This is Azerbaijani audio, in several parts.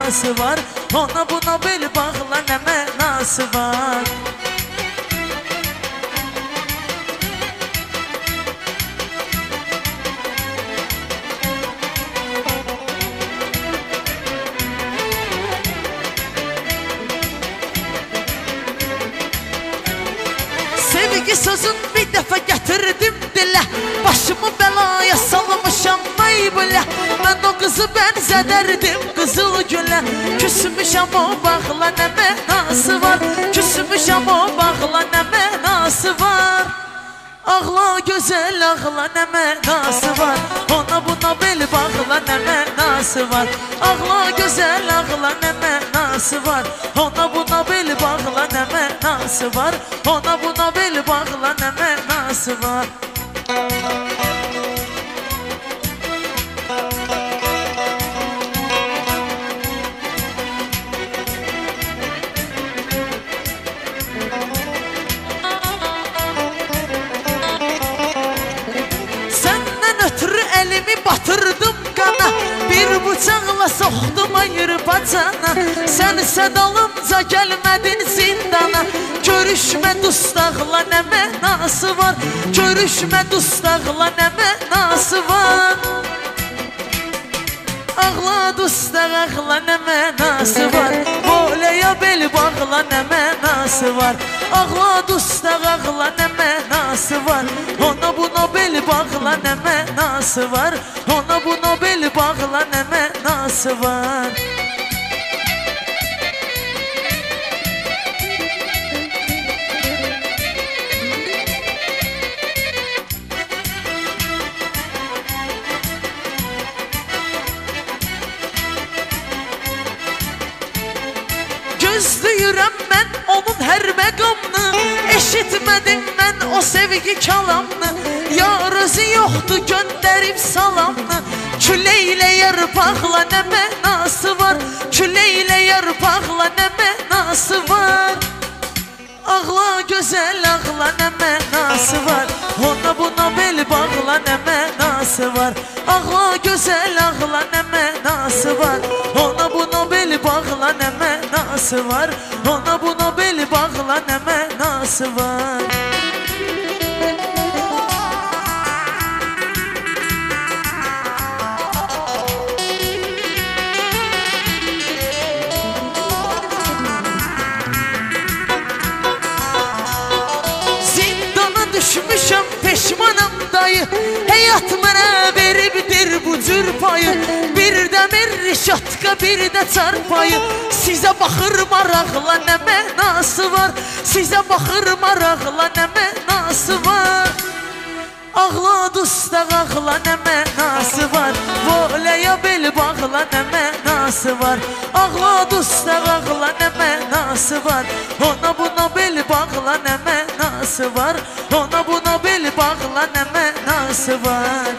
mənası var? Ona buna bel bağla nə mənası var? Sevgi sözün bir dəfə gətirdim dilə, başımı bəlaya salmışam vay bilə. Mən o qızı bənzədərdim qızıl gülə, küsmüşəm o bağla nə mənası var? Küsmüşəm o bağla nə mənası var? Ağla gözəl ağla nə mənası var? Ona buna bel bağla nə mənası var? Ağla gözəl ağla nə mənası var? Ona buna bel bağla nə mənası var? Ona buna bel bağla nə mənası var? Elimi batırdım qana, bir bıçaqla soxdum ayır bacana. Sən sədalımca gəlmədin zindana, görüşmə dustaqla nə mənası var? Görüşmə dustaqla nə mənası var? Ağla dustaq ağla nə mənası var? Boləyə bel bağla nə mənası var? Ağla dustaq ağla nə mənası var? Ona buna bel bağla nə mənası var? Ona buna bel bağla nə mənası var? Gözləyirəm mən onun hər məqamını, eşitmədim mən o sevgi kalamını. Yar özü yoxdur göndərib salamını, küləklə yarpaqla nə mənası var? Küləklə yarpaqla nə mənası var? Ağla gözəl ağla nə mənası var? Ona buna bel bağla nə mənası var? Ağla gözəl ağla nə mənası var? Ona buna bel bağla nə mənası var? Ona buna bel bağla nə mənası var? Düşmüşəm peşmanam dayı, həyat mənə veribdir bu cür payı. Bir də mirşatka, bir də çarpayı. Sizə baxır maraqla nə mənası var? Sizə baxır maraqla nə mənası var? Ağla dustaq ağla nə mənası var? Voləyə bel bağla nə mənası var? Ağla dustaq ağla nə mənası var? Ona buna bel bağla nə mənası var? Ona buna bel bağla nə mənası var?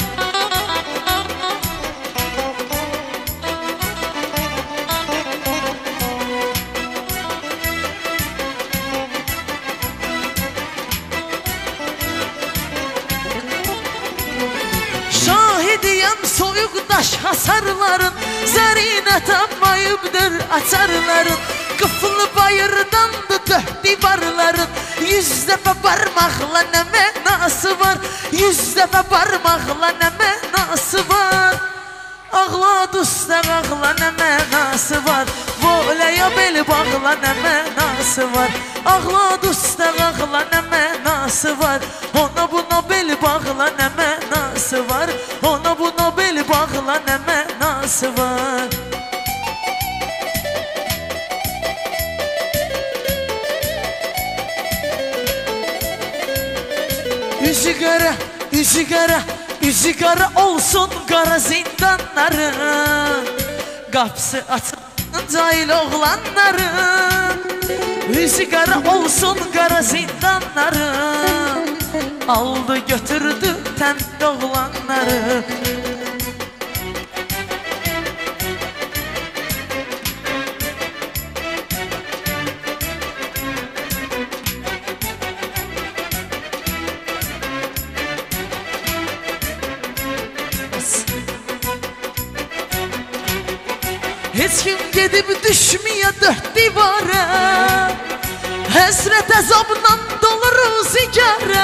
Şahidiyəm soyuq daş hasarların, zərinə tapmayıbdır açarların. Qıflı bayırdandı döh divarların, 100 dəfə barmaqla nə mənası var? 100 dəfə barmaqla nə mənası var? Ağla dustaq ağla nə mənası var? Voləyə bel bağla nə mənası var? Ağla dustaq ağla nə mənası var? Ona buna bel bağla nə mənası var? Ona buna bel bağla nə mənası var? Üzü qara, üzü qara, üzü qara olsun qara zindanların. Qapısı açılınca ilə oğlanların. Üzü qara olsun qara zindanların. Aldı götürdü təmdə oğlanları. Heç kim gedib düşməyə dörd divara, həsrət əzabla dolur zigara.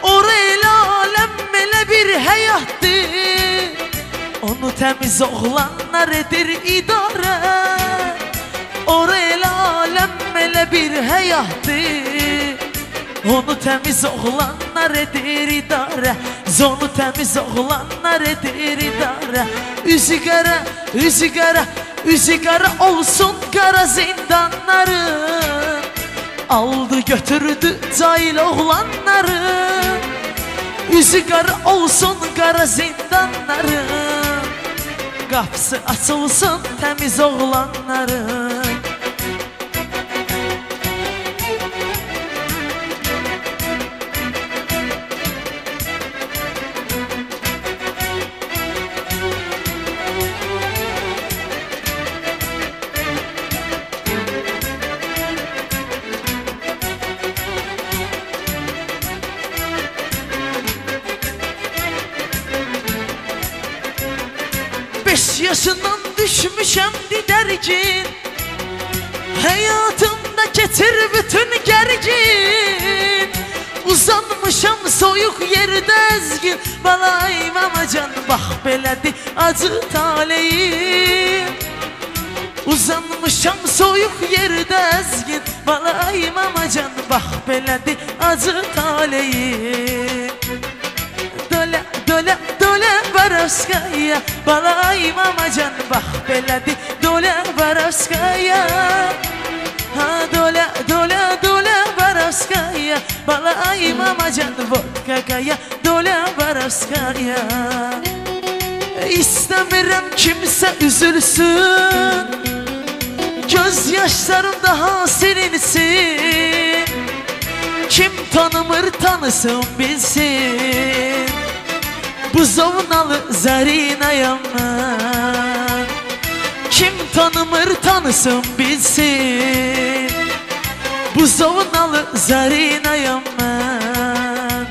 Ora elə aləm elə bir həyatdır, onu təmiz oğlanlar edir idarə. Ora elə aləm elə bir həyatdır, onu təmiz oğlanlar edir idarə. Onu təmiz oğlanlar edir idarə. Üzü qara, üzü qara, üzü qara olsun qara zindanların. Aldı götürdü cahil oğlanları. Üzü qara olsun qara zindanların. Qapısı açılsın təmiz oğlanların. Yaşından düşmüşəm didərgin, həyatımda keçir bütün gərgin. Uzanmışam soyuq yerdə əzgin, balayım amacan, bax belədir acı taleyim. Uzanmışam soyuq yerdə əzgin, balayım amacan, bax belədir acı taleyim. Dolə, dolə, dolə Varovskaya, balayım amacan, bax belədir dolə Varovskaya. Ha dolə, dolə, dolə Varovskaya, balayım amacan, vodka qaya, dolə Varovskaya. İstəmirəm kimsə üzülsün, göz yaşlarım daha silinsin. Kim tanımır tanısın bilsin, bu zovnalı Zarinayam mən. Kim tanımır tanısın bilsin, bu zovnalı Zarinayam mən.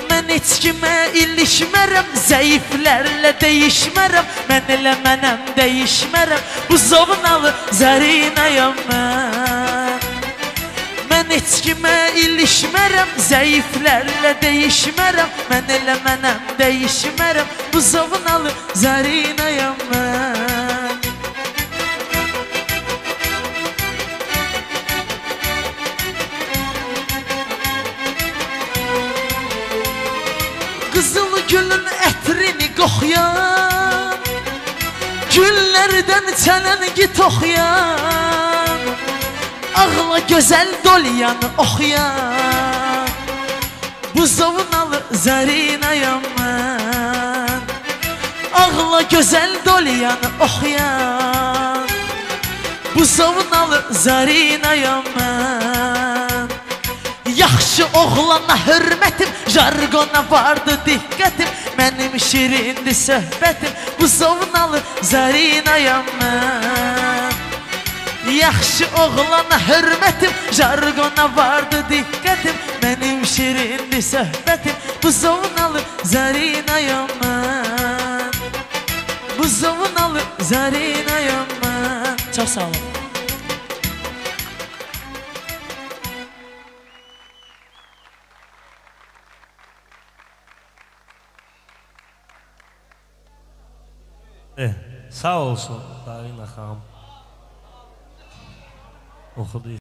Mən heç kimə ilişmərəm, zəiflərlə deyişmərəm. Mən elə mənəm deyişmərəm, bu zovnalı Zarinayam mən. Mən heç kimə ilişmərəm, zəiflərlə deyişmərəm. Mən elə mənəm deyişmərəm, bu zovnalı Zarinayam mən. Qızıl gülün ətrini qoxuyan, güllərdən çələngi toxuyan, ağla gözəl dolyanı oxuyan, bu zovnalı Zarinayam mən. Ağla gözəl dolyanı oxuyan, bu zovnalı Zarinayam mən. Yaxşı oğlana hörmətim, jargona vardı diqqətim. Mənim şirindir söhbətim, bu zovnalı Zarinayam mən. Yaxşı oğlana hörmətim, jargona vardı diqqətim. Mənim şirindir söhbətim, bu zovnalı Zarinayam mən. Bu zovnalı Zarinayam mən. Çox sağ olun. Sağ olsun Zarina xanım. Oxudu.